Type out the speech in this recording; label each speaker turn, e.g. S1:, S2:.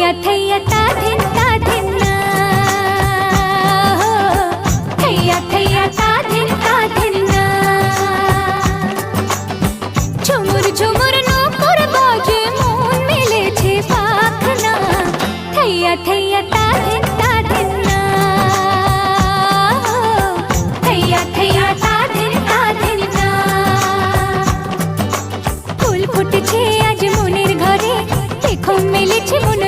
S1: थैया ता धिन ना, थैया थैया ता धिन ना। झुमुर झुमुर नूपुर बाजे মন মিলেছে পাখনা, थैया थैया ता धिन ना, थैया थैया ता धिन ना। ফুল ফুটেছে আজ মনের ঘরে, দেখো মেলেছে মন